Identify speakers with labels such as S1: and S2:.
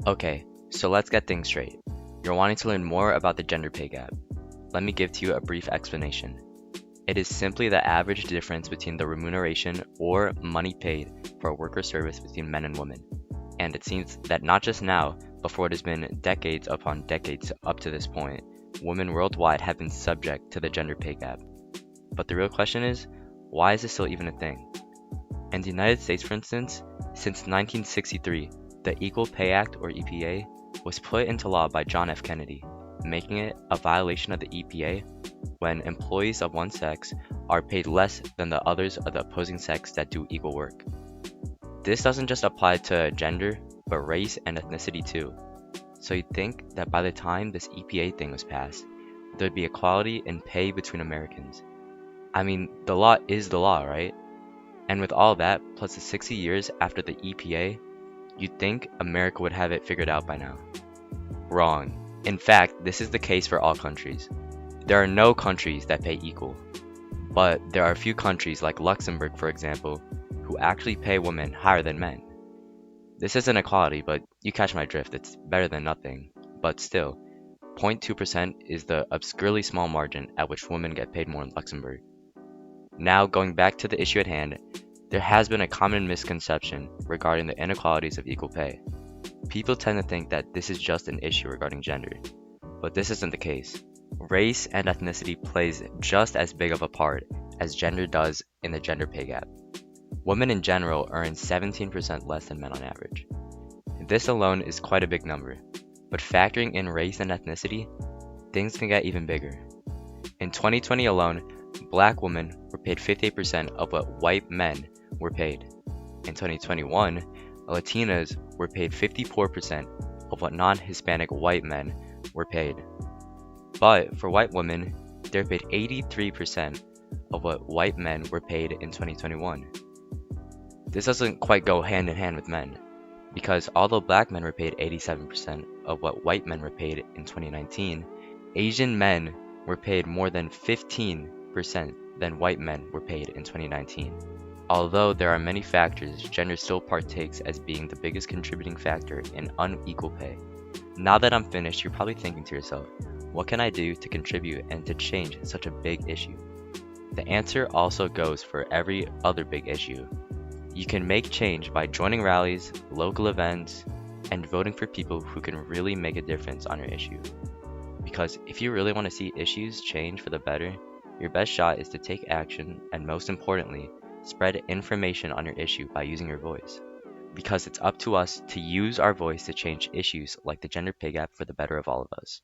S1: Okay, so let's get things straight. You're wanting to learn more about the gender pay gap. Let me give to you a brief explanation. It is simply the average difference between the remuneration or money paid for a work or service between men and women. And it seems that not just now, but for what has been decades upon decades up to this point, women worldwide have been subject to the gender pay gap. But the real question is, why is this still even a thing? In the United States, for instance, since 1963, the Equal Pay Act, or EPA, was put into law by John F. Kennedy, making it a violation of the EPA when employees of one sex are paid less than the others of the opposing sex that do equal work. This doesn't just apply to gender, but race and ethnicity too. So you'd think that by the time this EPA thing was passed, there'd be equality in pay between Americans. I mean, the law is the law, right? And with all that, plus the 60 years after the EPA, you'd think America would have it figured out by now. Wrong. In fact, this is the case for all countries. There are no countries that pay equal, but there are a few countries like Luxembourg, for example, who actually pay women higher than men. This isn't equality, but you catch my drift, it's better than nothing. But still, 0.2% is the obscurely small margin at which women get paid more in Luxembourg. Now, going back to the issue at hand, there has been a common misconception regarding the inequalities of equal pay. People tend to think that this is just an issue regarding gender, but this isn't the case. Race and ethnicity plays just as big of a part as gender does in the gender pay gap. Women in general earn 17% less than men on average. This alone is quite a big number, but factoring in race and ethnicity, things can get even bigger. In 2020 alone, black women were paid 58% of what white men were paid. In 2021, Latinas were paid 54% of what non-Hispanic white men were paid. But for white women, they're paid 83% of what white men were paid in 2021. This doesn't quite go hand in hand with men, because although black men were paid 87% of what white men were paid in 2019, Asian men were paid more than 15% than white men were paid in 2019. Although there are many factors, gender still partakes as being the biggest contributing factor in unequal pay. Now that I'm finished, you're probably thinking to yourself, what can I do to contribute and to change such a big issue? The answer also goes for every other big issue. You can make change by joining rallies, local events, and voting for people who can really make a difference on your issue. Because if you really want to see issues change for the better, your best shot is to take action and, most importantly, spread information on your issue by using your voice. Because it's up to us to use our voice to change issues like the gender pay gap for the better of all of us.